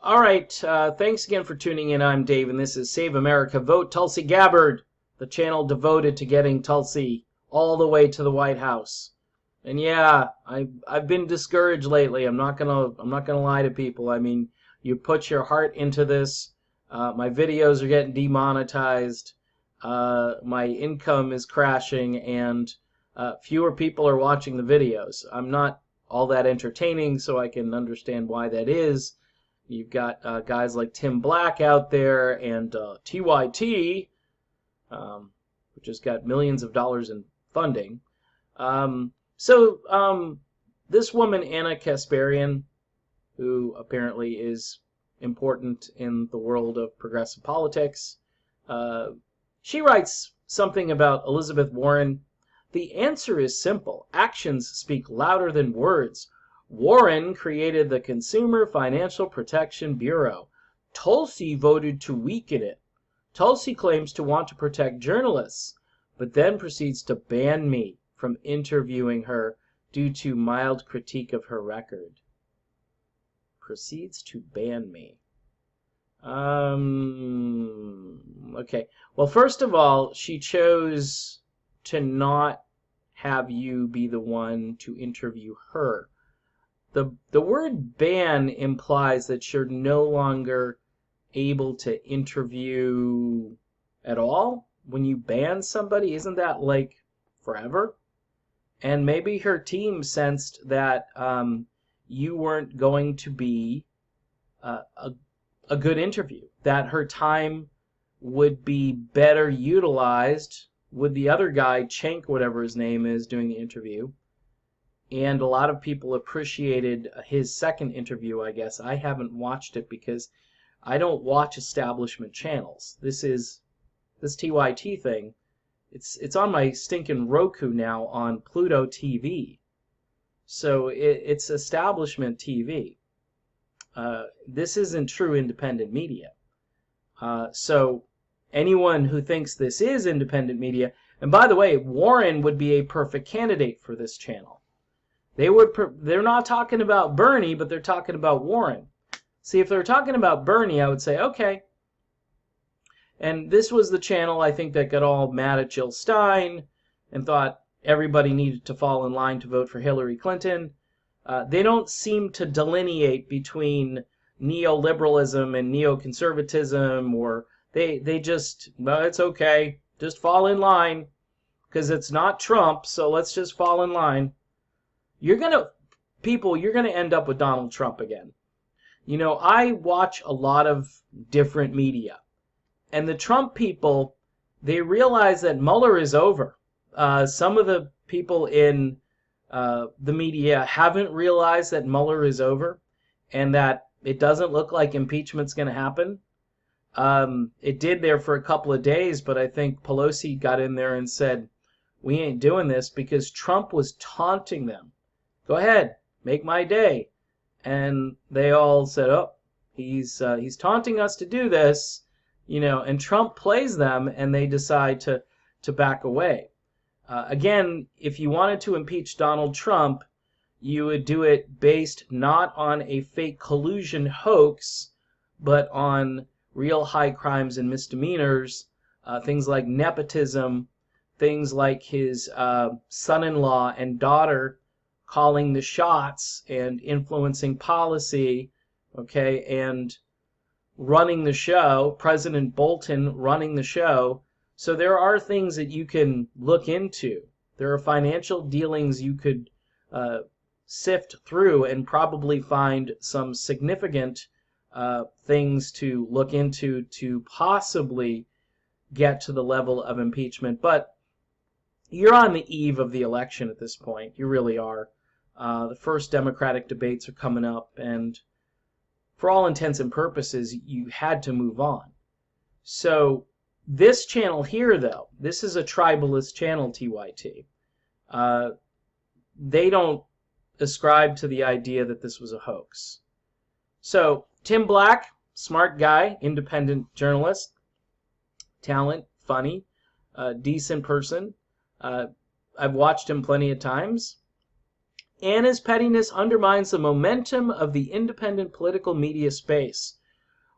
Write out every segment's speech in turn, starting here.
All right, thanks again for tuning in. I'm Dave, and this is Save America, Vote Tulsi Gabbard, the channel devoted to getting Tulsi all the way to the White House. And yeah, I've been discouraged lately. I'm not gonna lie to people. I mean, you put your heart into this. My videos are getting demonetized. My income is crashing, and fewer people are watching the videos. I'm not all that entertaining, so I can understand why that is. You've got guys like Tim Black out there and TYT, which has got millions of dollars in funding. This woman, Anna Kasparian, who apparently is important in the world of progressive politics, she writes something about Elizabeth Warren. The answer is simple. Actions speak louder than words. Warren created the Consumer Financial Protection Bureau. Tulsi voted to weaken it. Tulsi claims to want to protect journalists, but then proceeds to ban me from interviewing her due to mild critique of her record. Proceeds to ban me. Okay. Well, first of all, she chose to not have you be the one to interview her. The word ban implies that you're no longer able to interview at all. When you ban somebody, isn't that like forever? And maybe her team sensed that you weren't going to be a good interview, that her time would be better utilized with the other guy, Cenk, whatever his name is, doing the interview. And a lot of people appreciated his second interview, I guess. I haven't watched it because I don't watch establishment channels. This TYT thing. It's on my stinking Roku now on Pluto TV. So it's establishment TV. This isn't true independent media. So anyone who thinks this is independent media, and by the way, Warren would be a perfect candidate for this channel. They're not talking about Bernie, but they're talking about Warren. See, if they're talking about Bernie, I would say, okay. And this was the channel, I think, that got all mad at Jill Stein and thought everybody needed to fall in line to vote for Hillary Clinton. They don't seem to delineate between neoliberalism and neoconservatism, or they just, well, it's okay, just fall in line because it's not Trump, so let's just fall in line. You're going to end up with Donald Trump again. You know, I watch a lot of different media, and the Trump people, they realize that Mueller is over. Some of the people in the media haven't realized that Mueller is over and that it doesn't look like impeachment's going to happen. It did there for a couple of days, but I think Pelosi got in there and said, we ain't doing this, because Trump was taunting them. Go ahead, make my day. And they all said, oh, he's taunting us to do this, you know, and Trump plays them, and they decide to back away. Again, if you wanted to impeach Donald Trump, you would do it based not on a fake collusion hoax, but on real high crimes and misdemeanors, things like nepotism, things like his son-in-law and daughter calling the shots and influencing policy, okay, and running the show, President Bolton running the show. So there are things that you can look into. There are financial dealings you could sift through and probably find some significant things to look into to possibly get to the level of impeachment. But you're on the eve of the election at this point. You really are. The first Democratic debates are coming up, and for all intents and purposes, you had to move on. So this channel here, though, this is a tribalist channel, TYT. They don't ascribe to the idea that this was a hoax. So Tim Black, smart guy, independent journalist, talent, funny, decent person. I've watched him plenty of times. Anna's pettiness undermines the momentum of the independent political media space.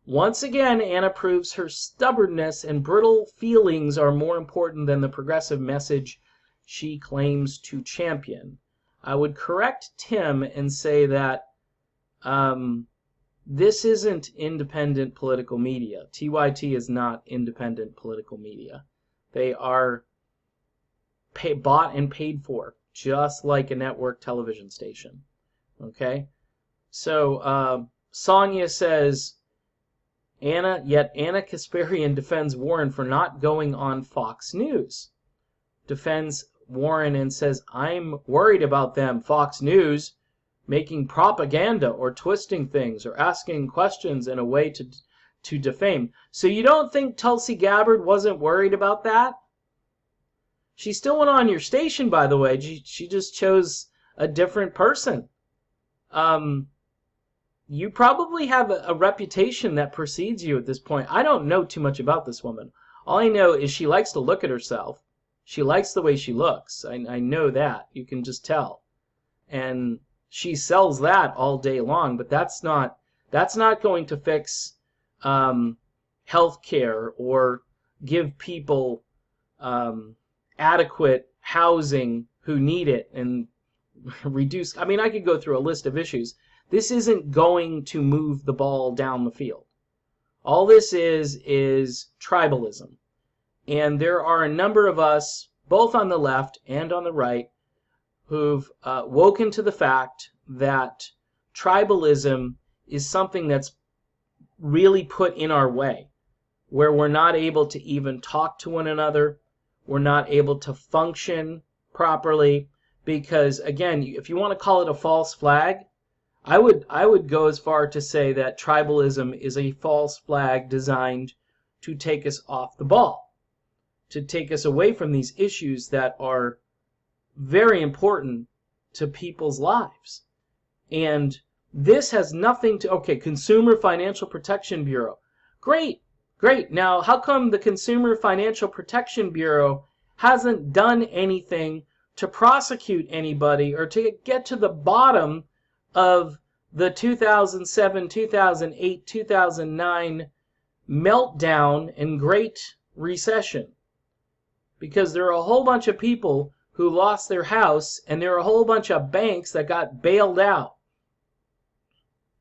Once again, Anna proves her stubbornness and brittle feelings are more important than the progressive message she claims to champion. I would correct Tim and say that this isn't independent political media. TYT is not independent political media. They are bought and paid for, just like a network television station. Okay? So, Sonia says, Anna Kasparian defends Warren for not going on Fox News. Defends Warren and says, I'm worried about them, Fox News, making propaganda or twisting things or asking questions in a way to defame. So you don't think Tulsi Gabbard wasn't worried about that? She still went on your station, by the way. She just chose a different person. You probably have a reputation that precedes you at this point. I don't know too much about this woman. All I know is she likes to look at herself. She likes the way she looks. I know that. You can just tell. And she sells that all day long, but that's not going to fix health care or give people adequate housing who need it and reduce. I mean, I could go through a list of issues. This isn't going to move the ball down the field. All this is tribalism. And there are a number of us, both on the left and on the right, who've woken to the fact that tribalism is something that's really put in our way, where we're not able to even talk to one another, we're not able to function properly, because, again, if you want to call it a false flag, I would go as far to say that tribalism is a false flag designed to take us off the ball, to take us away from these issues that are very important to people's lives. And this has nothing to, okay, Consumer Financial Protection Bureau. Great. Now, how come the Consumer Financial Protection Bureau hasn't done anything to prosecute anybody or to get to the bottom of the 2007, 2008, 2009 meltdown and Great Recession? Because there are a whole bunch of people who lost their house, and there are a whole bunch of banks that got bailed out.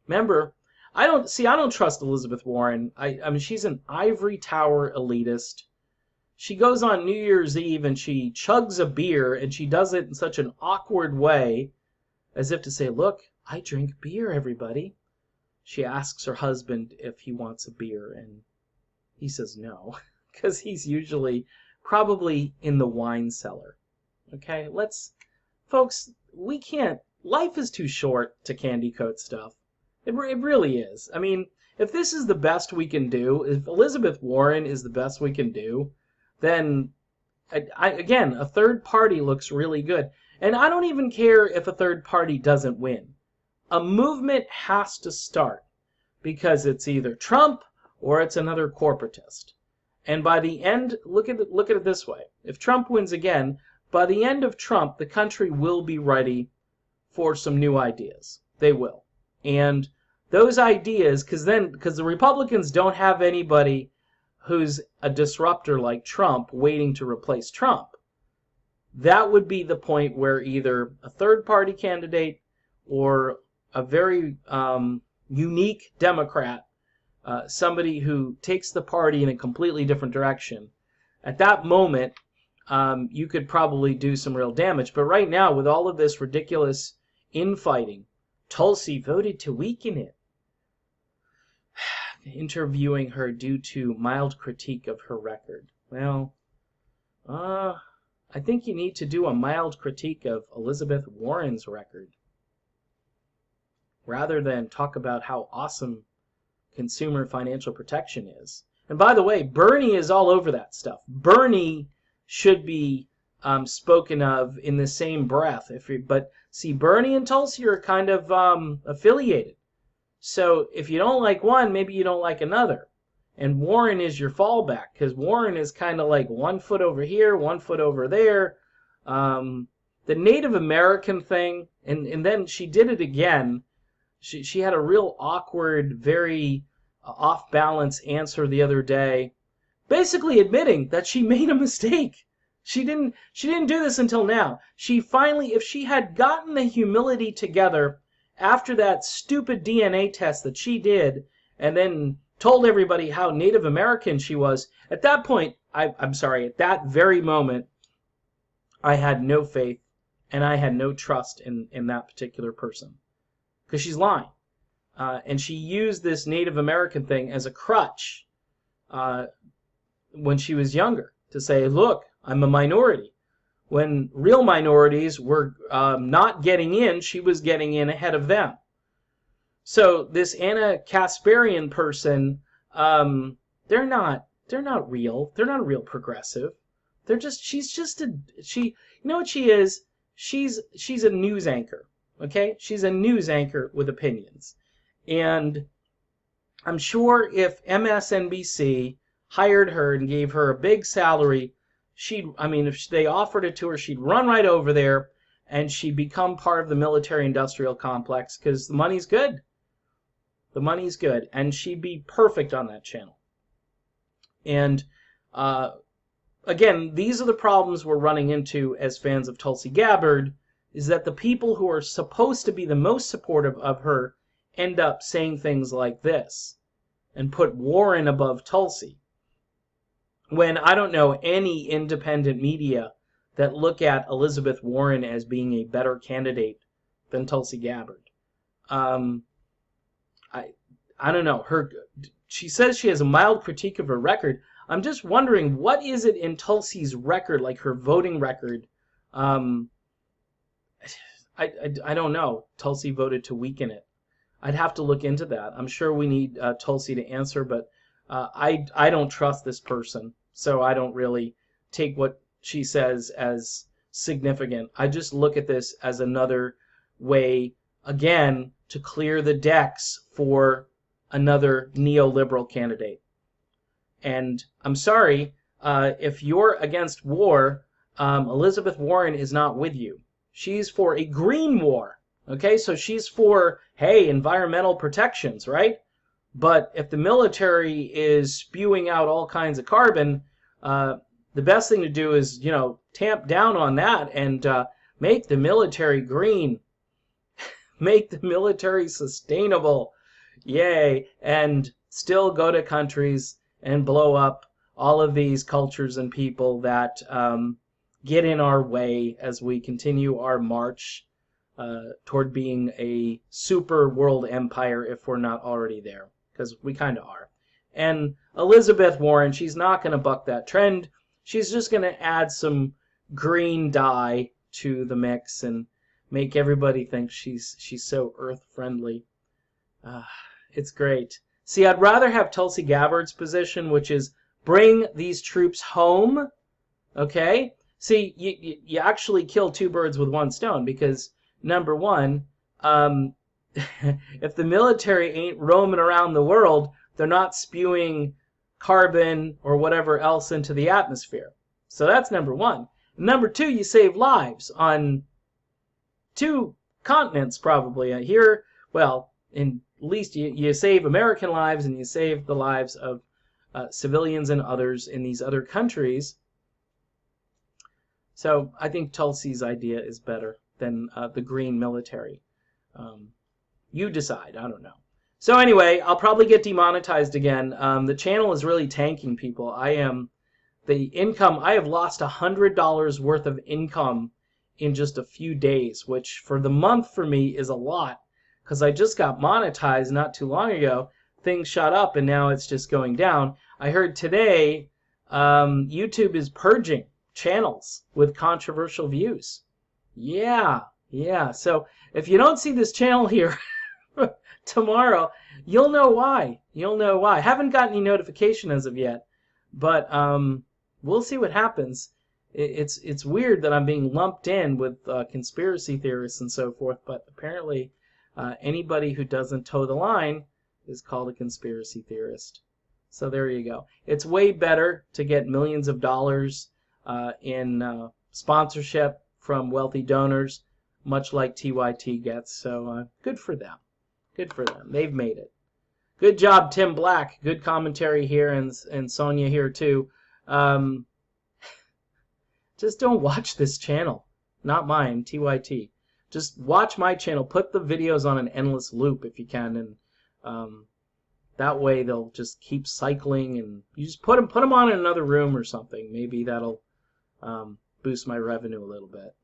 Remember, I don't trust Elizabeth Warren. I mean, she's an ivory tower elitist. She goes on New Year's Eve and she chugs a beer, and she does it in such an awkward way, as if to say, look, I drink beer, everybody. She asks her husband if he wants a beer, and he says no, because he's usually probably in the wine cellar. Okay, folks, we can't, life is too short to candy coat stuff. It really is. I mean, if this is the best we can do, if Elizabeth Warren is the best we can do, then, again, a third party looks really good. And I don't even care if a third party doesn't win. A movement has to start, because it's either Trump or it's another corporatist. And by the end, look at it this way. If Trump wins again, by the end of Trump, the country will be ready for some new ideas. They will. And those ideas, because the Republicans don't have anybody who's a disruptor like Trump waiting to replace Trump, that would be the point where either a third-party candidate or a very unique Democrat, somebody who takes the party in a completely different direction, at that moment, you could probably do some real damage. But right now, with all of this ridiculous infighting, Tulsi voted to weaken it, interviewing her due to mild critique of her record. Well, I think you need to do a mild critique of Elizabeth Warren's record, rather than talk about how awesome consumer financial protection is. And by the way, Bernie is all over that stuff. Bernie should be spoken of in the same breath. But see, Bernie and Tulsi are kind of affiliated. So if you don't like one, maybe you don't like another. And Warren is your fallback, because Warren is kind of like 1 foot over here, 1 foot over there. the Native American thing, and then she did it again. She had a real awkward, very off-balance answer the other day, basically admitting that she made a mistake. She didn't do this until now. She finally, if she had gotten the humility together after that stupid DNA test that she did, and then told everybody how Native American she was, at that point, I'm sorry, at that very moment, I had no faith and I had no trust in that particular person. Because she's lying. And she used this Native American thing as a crutch when she was younger to say, look, I'm a minority. When real minorities were not getting in, she was getting in ahead of them. So this Anna Kasparian person, they're not real. They're not a real progressive. She's just you know what she is? She's a news anchor. Okay? She's a news anchor with opinions. And I'm sure if MSNBC hired her and gave her a big salary, if they offered it to her, she'd run right over there and she'd become part of the military-industrial complex because the money's good. The money's good. And she'd be perfect on that channel. And again, these are the problems we're running into as fans of Tulsi Gabbard, is that the people who are supposed to be the most supportive of her end up saying things like this and put Warren above Tulsi. When I don't know any independent media that look at Elizabeth Warren as being a better candidate than Tulsi Gabbard. I don't know. She says she has a mild critique of her record. I'm just wondering, what is it in Tulsi's record, like her voting record? I don't know. Tulsi voted to weaken it. I'd have to look into that. I'm sure we need Tulsi to answer, but I don't trust this person, so I don't really take what she says as significant. I just look at this as another way, again, to clear the decks for another neoliberal candidate. And I'm sorry, if you're against war, Elizabeth Warren is not with you. She's for a green war. Okay, so she's for, hey, environmental protections, right? But if the military is spewing out all kinds of carbon, the best thing to do is, tamp down on that and make the military green. Make the military sustainable. Yay. And still go to countries and blow up all of these cultures and people that get in our way as we continue our march toward being a super world empire if we're not already there, because we kind of are. And Elizabeth Warren, she's not going to buck that trend. She's just going to add some green dye to the mix and make everybody think she's so earth friendly. It's great. See, I'd rather have Tulsi Gabbard's position, which is bring these troops home. Okay? See, you actually kill two birds with one stone, because number one, if the military ain't roaming around the world, they're not spewing carbon or whatever else into the atmosphere. So that's number one. Number two, you save lives on two continents probably. Here, well, at least you save American lives and you save the lives of civilians and others in these other countries. So I think Tulsi's idea is better than the green military. You decide. I don't know. So anyway, I'll probably get demonetized again. The channel is really tanking, people. I have lost $100 worth of income in just a few days, which for the month for me is a lot, because I just got monetized not too long ago. Things shot up and now it's just going down. I heard today YouTube is purging channels with controversial views. Yeah. So if you don't see this channel here tomorrow, you'll know why. I haven't gotten any notification as of yet, but we'll see what happens. It's weird that I'm being lumped in with conspiracy theorists and so forth, but apparently anybody who doesn't toe the line is called a conspiracy theorist. So there you go. It's way better to get millions of dollars in sponsorship from wealthy donors, much like TYT gets. So good for them. Good for them. They've made it. Good job, Tim Black. Good commentary here, and Sonia here too. Just don't watch this channel. Not mine, TYT. Just watch my channel. Put the videos on an endless loop if you can, and that way they'll just keep cycling. And you just put them on in another room or something. Maybe that'll boost my revenue a little bit.